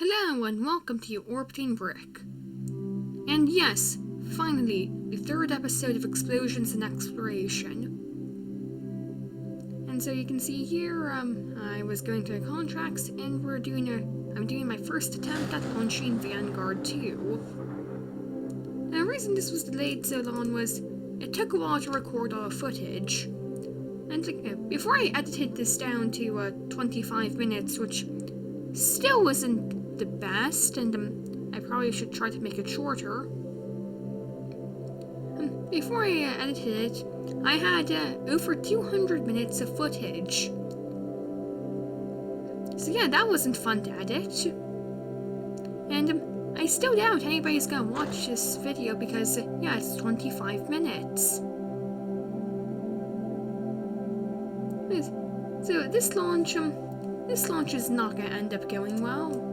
Hello and welcome to Orbiting Brick. And yes, finally, the third episode of Explosions and Exploration. And so you can see here, I was going through contracts and I'm doing my first attempt at launching Vanguard 2. Now the reason this was delayed so long was, it took a while to record all the footage. And before I edited this down to 25 minutes, which still wasn't the best, and I probably should try to make it shorter. Before I edited it, I had over 200 minutes of footage. So yeah, that wasn't fun to edit. And I still doubt anybody's gonna watch this video because, yeah, it's 25 minutes. So this launch is not gonna end up going well.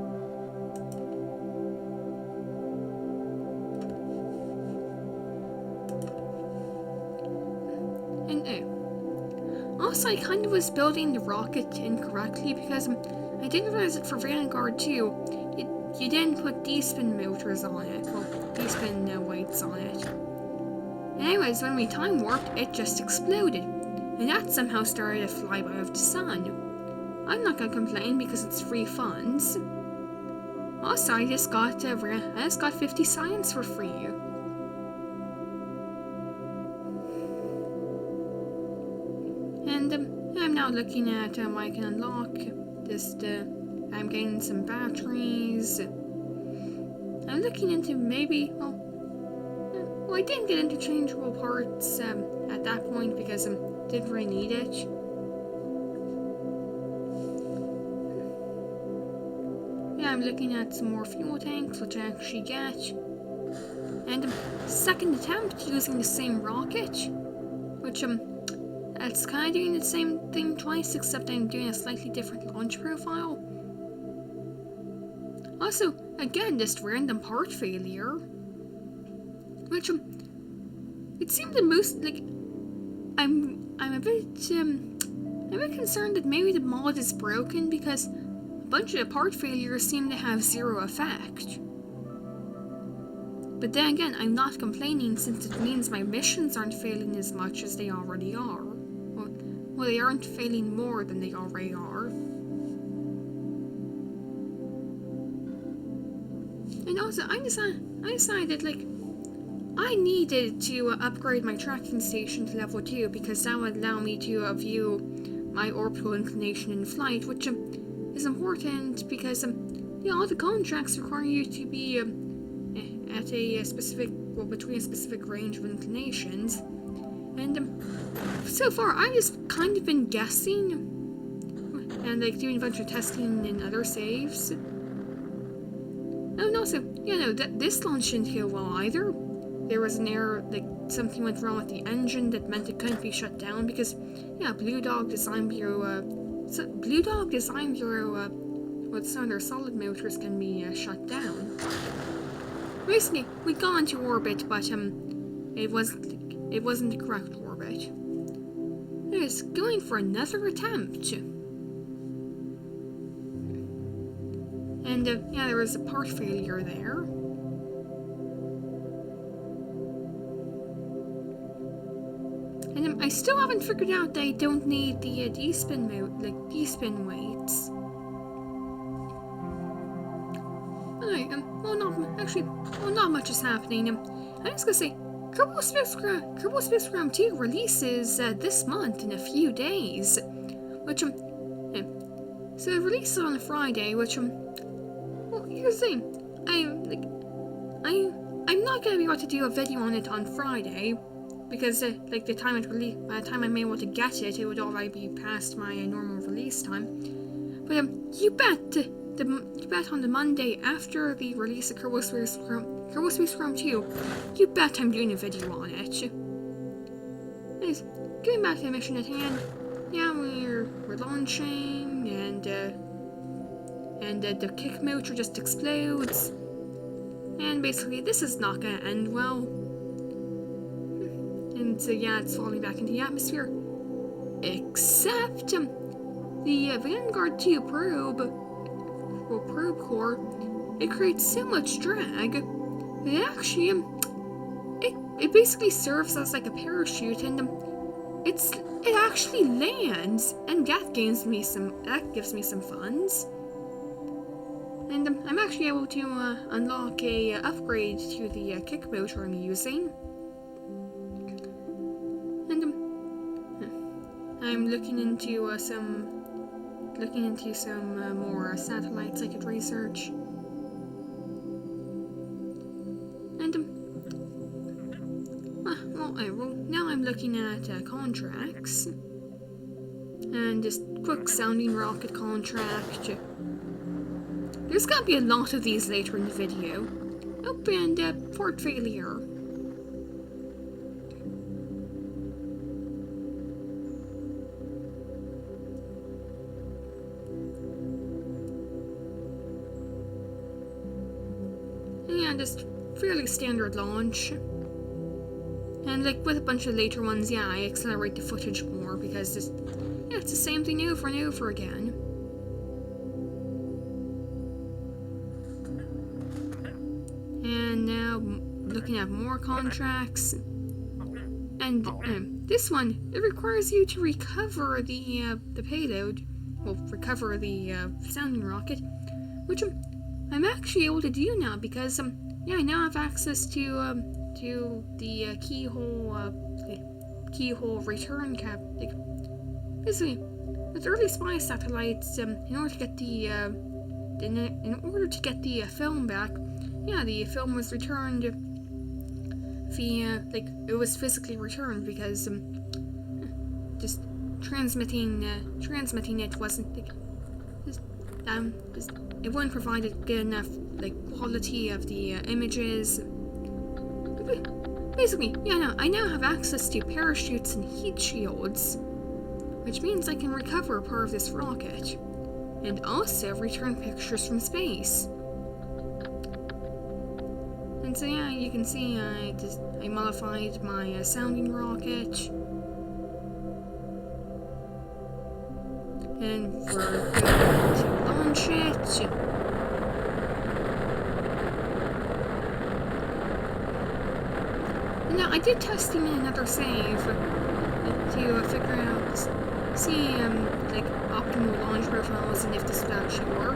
Also, I kind of was building the rocket incorrectly because I didn't realize that for Vanguard 2, you didn't put D-spin motors on it, well, D-spin weights on it. Anyways, when we time warped, it just exploded, and that somehow started a flyby of the sun. I'm not gonna complain because it's free funds. Also, I just got 50 science for free. And I'm now looking at I can unlock this. I'm getting some batteries. I'm looking into maybe. Well, I didn't get interchangeable parts at that point because I didn't really need it. Yeah, I'm looking at some more fuel tanks, which I actually get. And second attempt using the same rocket, which it's kind of doing the same thing twice, except I'm doing a slightly different launch profile. Also, again, this random part failure, which it seemed the most like I'm a bit concerned that maybe the mod is broken because a bunch of the part failures seem to have zero effect. But then again, I'm not complaining since it means my missions aren't failing as much as they already are. Well, they aren't failing more than they already are. And also, I decided, I needed to upgrade my tracking station to level 2 because that would allow me to view my orbital inclination in flight, which is important because all the contracts require you to be at a specific, between a specific range of inclinations. And so far, I've just kind of been guessing and doing a bunch of testing in other saves. Oh, and also, this launch didn't go well either. There was an error, something went wrong with the engine that meant it couldn't be shut down because, Blue Dog Design Bureau, with some of their solid motors can be shut down. Basically, we'd gone to orbit, but it wasn't the correct orbit. I was going for another attempt. And there was a part failure there. And I still haven't figured out that I don't need the D-spin weights. Alright, not much is happening. I'm just gonna say, Kerbal Space Program 2 releases this month in a few days, which so it releases on a Friday, which well, here's the thing, I'm not gonna be able to do a video on it on Friday because by the time I'm able to get it, it would already be past my normal release time. But you bet on the Monday after the release of Kerbal Space Program 2, you bet I'm doing a video on it. Anyways, getting back to the mission at hand, we're launching, and the kick motor just explodes, and basically this is not gonna end well. And so it's falling back into the atmosphere, except the Vanguard 2 probe probe core, it creates so much drag that it actually it basically serves as like a parachute, and it actually lands, and that gives me some funds. And I'm actually able to unlock a upgrade to the kick motor I'm using. And I'm looking into some more satellites I could research. And well, now I'm looking at contracts, and just quick sounding rocket contract. There's gonna be a lot of these later in the video. Oh, and port failure. Yeah, just fairly standard launch. And like with a bunch of later ones, yeah, I accelerate the footage more because it's the same thing over and over again. And now looking at more contracts. And this one, it requires you to recover the payload. Well, recover the sounding rocket, which I'm actually able to do now because I now have access to the keyhole return cap. Like, basically, with early spy satellites, in order to get the film back, the film was returned via, like, it was physically returned because just transmitting it wasn't like it wouldn't provide a good enough like quality of the images. Basically, I now have access to parachutes and heat shields, which means I can recover part of this rocket and also return pictures from space. And so you can see I modified my sounding rocket, and we're going to launch it. Now I did testing in another save to figure out, see like optimal launch profiles and if this would actually work.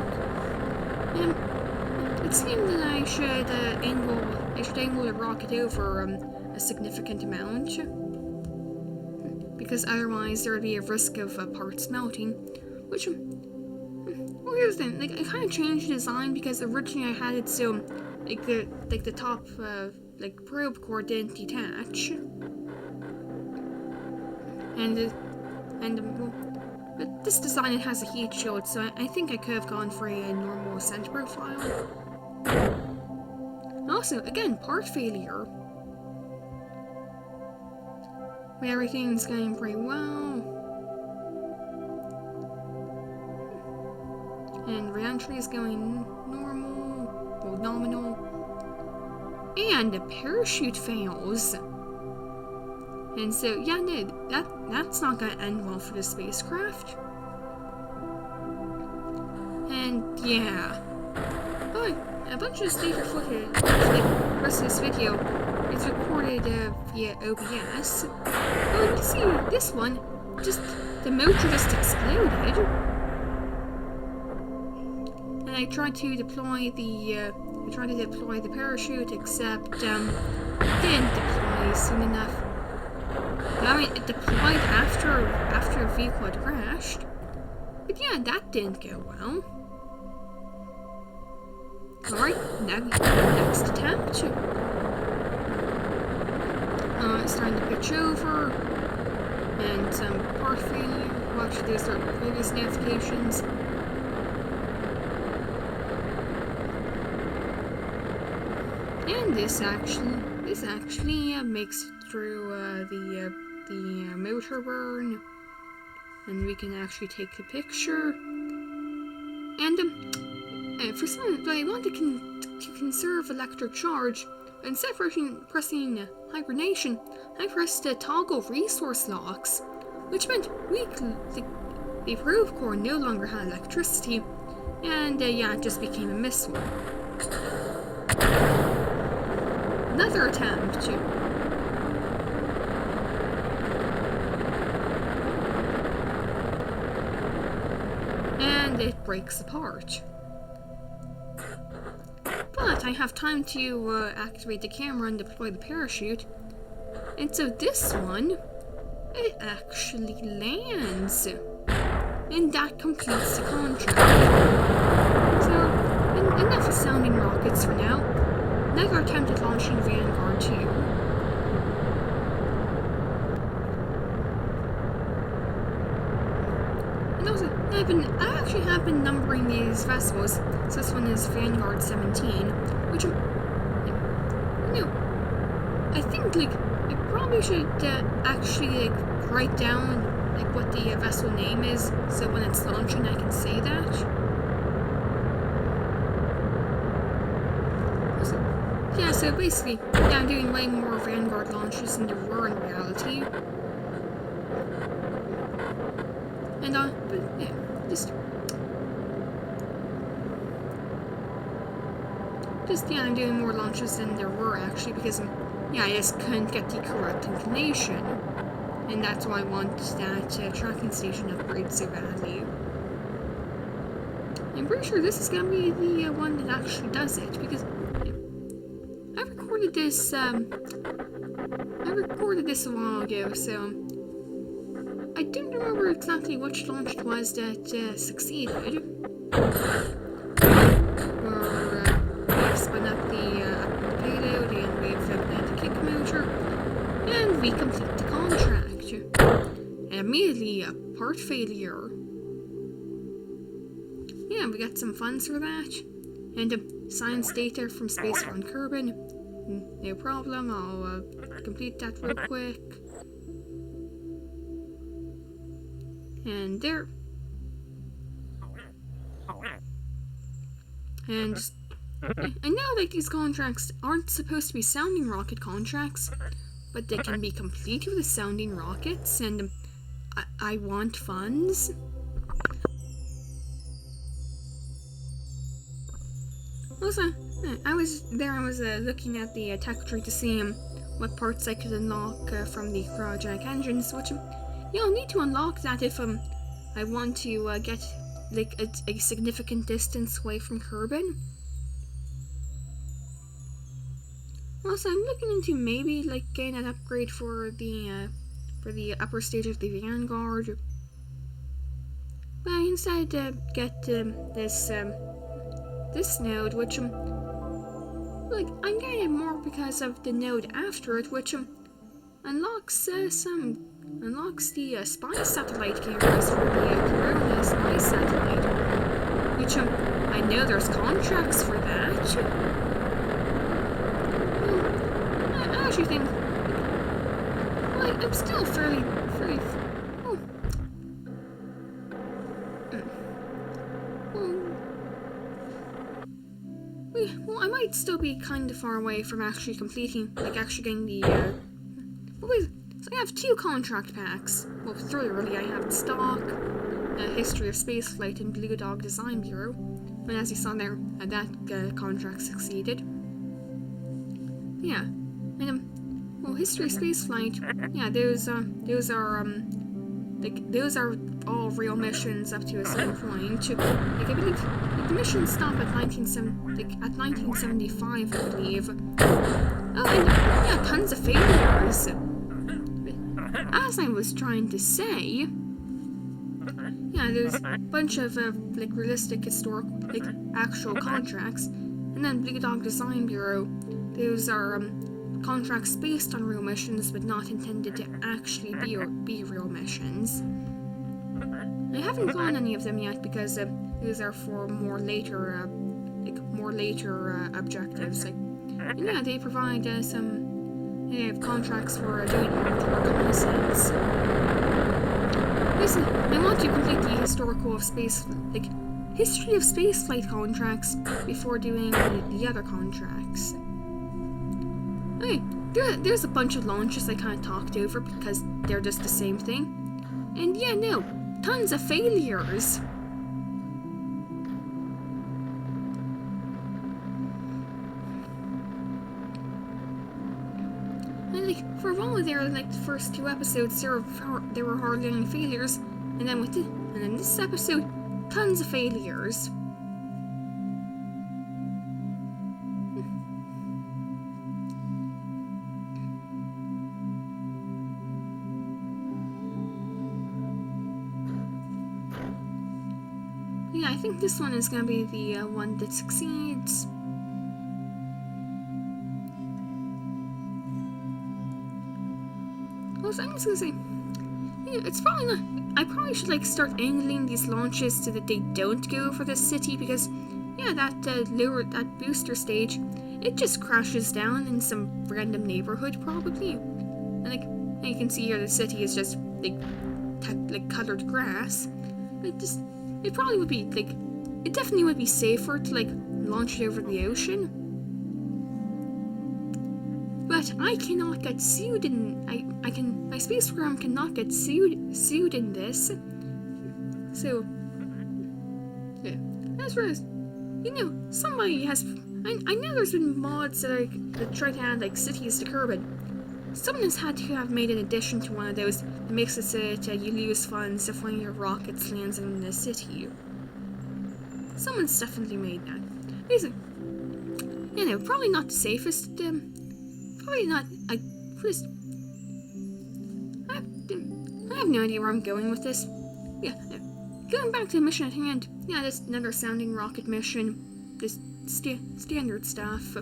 And it seemed that I should angle the rocket over a significant amount, because otherwise there would be a risk of parts melting. Which, well, here's the thing. Like, I kind of changed the design because originally I had it so like the top like probe core didn't detach, but this design, it has a heat shield, so I think I could have gone for a normal ascent profile. Also, again, part failure. But everything's going pretty well. And re-entry is going normal, or nominal. And the parachute fails. And so, that's not gonna end well for the spacecraft. And but a bunch of later footage, like the rest of this video, is recorded via OBS. Oh, you can see this one, the motor just exploded. And I tried to deploy the parachute, except didn't deploy soon enough. I mean, it deployed after a vehicle had crashed. But that didn't go well. Alright, next attempt. Starting to pitch over. And some part failure. Well, actually, those are previous notifications. And this actually makes it through the motor burn, and we can actually take a picture. And for some, I want to conserve electric charge. Instead of pressing hibernation, I pressed toggle resource locks, which meant the probe core no longer had electricity, And yeah, it just became a miss one. Another attempt. And it breaks apart. But I have time to activate the camera and deploy the parachute. And so this one, it actually lands. And that completes the contract. So, enough of sounding rockets for now. Another attempt at launching Vanguard 2. And also, I actually have been numbering these vessels. So this one is Vanguard 17, which, I think, I probably should actually, write down, what the vessel name is, so when it's launching I can say that. So basically, I'm doing way more Vanguard launches than there were in reality. And, I'm doing more launches than there were actually, because, I just couldn't get the correct inclination. And that's why I want that tracking station upgrade so badly. I'm pretty sure this is gonna be the one that actually does it, because I recorded this a while ago, so I don't remember exactly which launch it was that succeeded. We've spun up the payload, and we've implemented the kick motor, and we complete the contract. And immediately a part failure. Yeah, we got some funds for that. And science data from Spacefront Kerbin. No problem, I'll complete that real quick. And there. And I know these contracts aren't supposed to be sounding rocket contracts, but they can be completed with sounding rockets, and I want funds. Also, I was looking at the tech tree to see what parts I could unlock from the cryogenic engines, which, I'll need to unlock that if I want to get a significant distance away from Kerbin. Also, I'm looking into maybe getting an upgrade for the upper stage of the Vanguard. But I instead get this node, which I'm getting it more because of the node after it, which unlocks the spy satellite cameras for the Corona spy satellite, which I know there's contracts for that. I actually think, I'm still fairly. Well, I might still be kind of far away from actually completing, actually getting the, so I have 2 contract packs. Well, 3 really. I have Stock, History of Spaceflight, and Blue Dog Design Bureau. And as you saw there, that contract succeeded. Yeah. And, well, History of Spaceflight, yeah, those are all real missions up to a certain point. I believe the missions stop at 1975, I believe. Oh, and yeah, tons of failures. As I was trying to say, yeah, there's a bunch of realistic, historical, actual contracts, and then Blue Dog Design Bureau. Those are contracts based on real missions, but not intended to actually be real missions. I haven't gone any of them yet because those are for more later objectives. Yeah, they provide they have contracts for doing reconnaissance. Listen, I want to complete the historical of space, history of spaceflight contracts before doing the other contracts. Okay, there's a bunch of launches I kind of talked over because they're just the same thing. And yeah, no, tons of failures. like, for a while there, like, the first 2 episodes, there were hardly any failures, and then this episode, tons of failures. Yeah, I think this one is gonna be the one that succeeds. Also, I'm just gonna say, it's probably not. I probably should like start angling these launches so that they don't go for this city, because that booster stage, it just crashes down in some random neighborhood probably, and like you can see here the city is just like colored grass. It probably would be like, it definitely would be safer to like launch it over the ocean. But I cannot get sued in my space program cannot get sued in this. So yeah. As far as somebody has I know there's been mods that try to add like cities to Kerbin. Someone has had to have made an addition to one of those that makes it so that you lose funds if one of your rockets lands in the city. Someone's definitely made that. Basically, probably not the safest. Probably not. I have no idea where I'm going with this. Yeah, going back to the mission at hand. Yeah, this another sounding rocket mission. This standard stuff.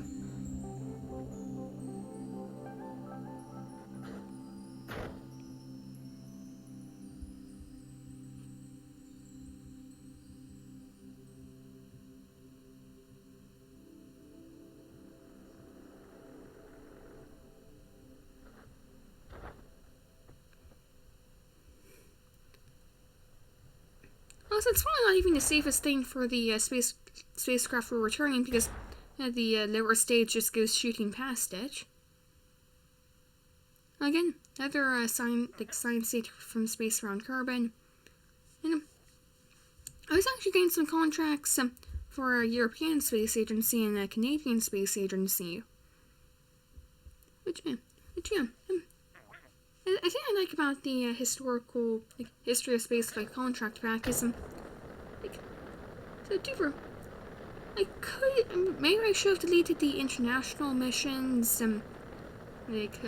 Also, it's probably not even the safest thing for the spacecraft we're returning, because the lower stage just goes shooting past it. Again, another science data from space around Kerbin. And I was actually getting some contracts for a European Space Agency and a Canadian Space Agency. Which I think I like about the historical history of spaceflight contract pack is maybe I should have deleted the international missions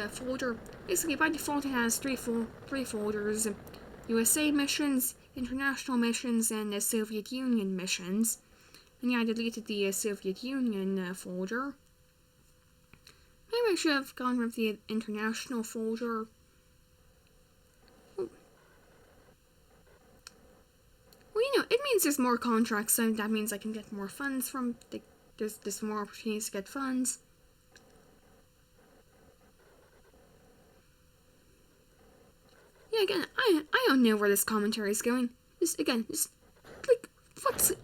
folder. Basically, by default, it has three folders: USA missions, international missions, and Soviet Union missions. And yeah, I deleted the Soviet Union folder. Maybe I should have gone with the international folder. Well, it means there's more contracts, so that means I can get more funds from. There's more opportunities to get funds. Yeah, again, I don't know where this commentary is going.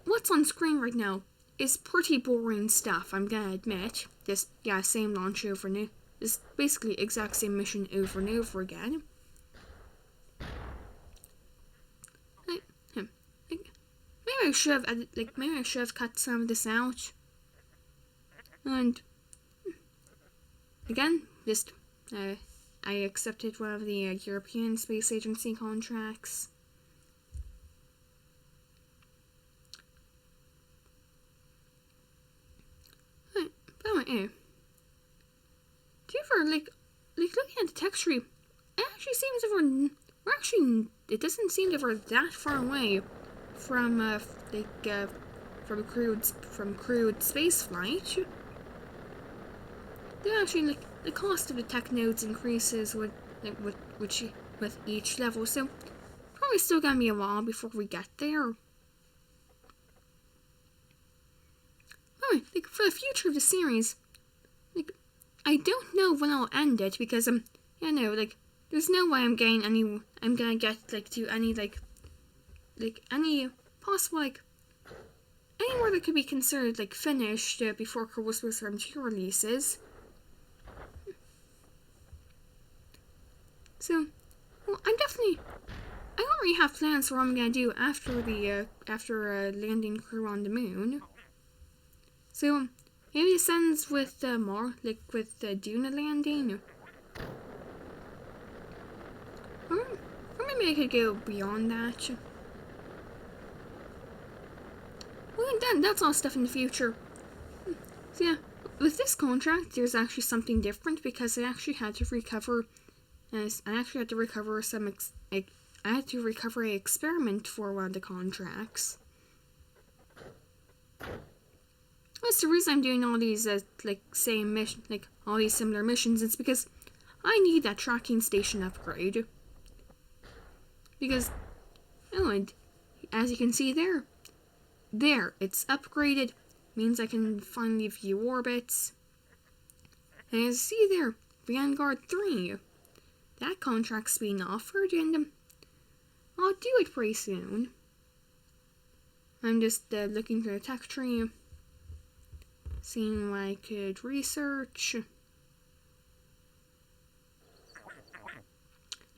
What's on screen right now is pretty boring stuff, I'm gonna admit. Same launch over and over. This basically exact same mission over and over again. Maybe I should have cut some of this out. And again, I accepted one of the European Space Agency contracts. But anyway, do you ever looking at the texture? It actually seems it doesn't seem to we're that far away from crewed space flight. They actually the cost of the tech nodes increases with each level, so probably still gonna be a while before we get there. Anyway, for the future of the series, I don't know when I'll end it, because there's no way I'm gonna get to any possible anywhere that could be considered finished before Kerbal Space Program 2 releases. So, well, I don't really have plans for what I'm gonna do after landing crew on the moon. So maybe this ends with Duna landing. maybe I could go beyond that. Well, that's all stuff in the future. So yeah, with this contract, there's actually something different because I actually had to recover. I actually had to recover I had to recover an experiment for one of the contracts. That's the reason I'm doing all these same mission, all these similar missions. It's because I need that tracking station upgrade. Because, and as you can see there, it's upgraded. Means I can finally view orbits. And as you see there, Vanguard 3, that contract's being offered, and I'll do it pretty soon. I'm just looking through the tech tree, seeing what I could research.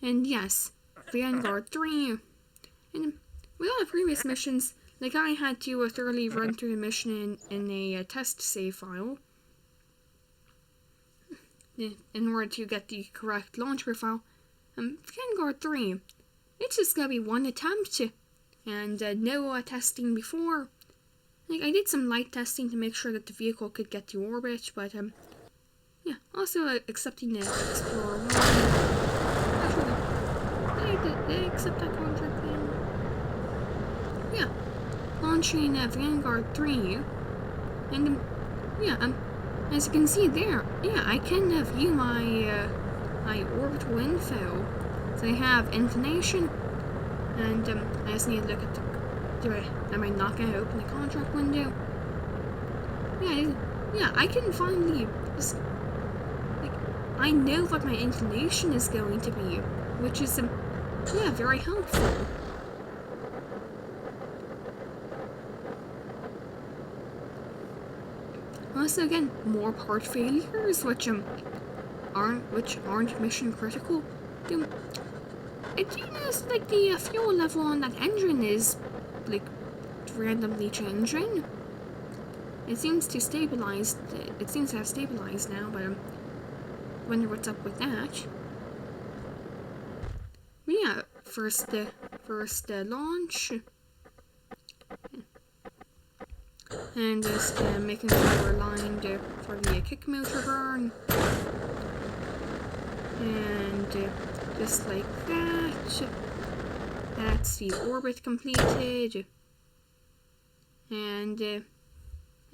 And yes, Vanguard 3. And with all the previous missions, I had to thoroughly run through the mission in a test save file in order to get the correct launch profile. Vanguard 3, it's just gonna be one attempt, and no testing before. I did some light testing to make sure that the vehicle could get to orbit, but yeah, also accepting the Explorer 1. Actually, did I accept that contract then? Yeah, launching Vanguard 3, and yeah, as you can see there, yeah, I can view my my orbital info. So I have inclination, and I just need to look at am I not going to open the contract window? Yeah, I can finally just, I know what my inclination is going to be, which is, yeah, very helpful. Also, again, more part failures, which aren't mission critical. I do notice, the fuel level on that engine is, randomly changing. It seems to stabilize. It seems to have stabilized now, but I wonder what's up with that. But yeah, first launch, and just making sure we're aligned for the kick motor burn, and just like that. That's the orbit completed. And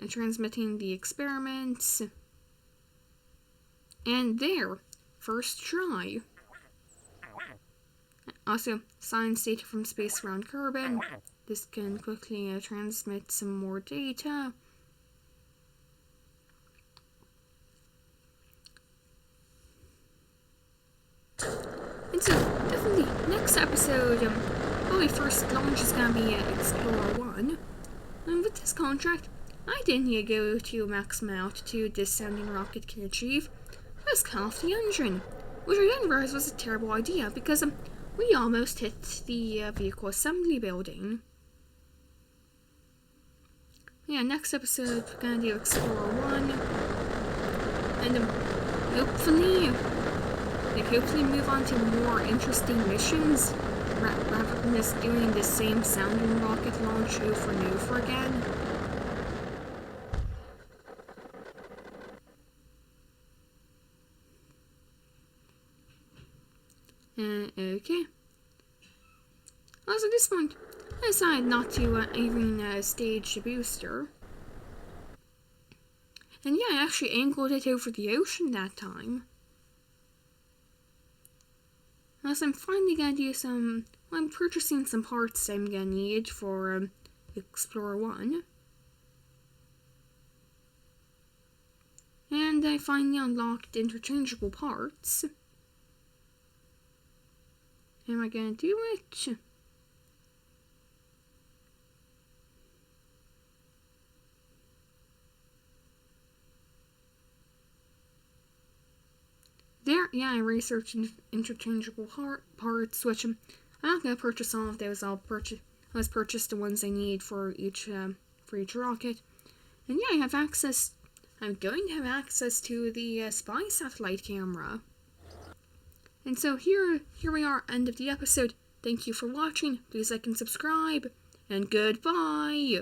transmitting the experiments. And there, first try. Also, science data from space around Kerbin. This can quickly transmit some more data. And so, definitely, next episode, probably first launch is gonna be Explorer 1. And with this contract, I didn't need to go to maximum altitude this sounding rocket can achieve. Just cut off the engine, which I didn't realize was a terrible idea because we almost hit the vehicle assembly building. Yeah, next episode we're gonna do Explorer 1, and hopefully move on to more interesting missions. Rather than just doing the same sounding rocket launch over and over again. Okay. Also, at this point, I decided not to even stage the booster. And yeah, I actually angled it over the ocean that time. Also, I'm finally gonna do I'm purchasing some parts I'm gonna need for Explorer 1. And I finally unlocked interchangeable parts. Am I gonna do it? There, yeah, I researched interchangeable parts, which I'm not gonna purchase all of those. I'll purchase the ones I need for each rocket. And yeah, I'm going to have access to the spy satellite camera. And so here we are, end of the episode. Thank you for watching. Please like and subscribe. And goodbye.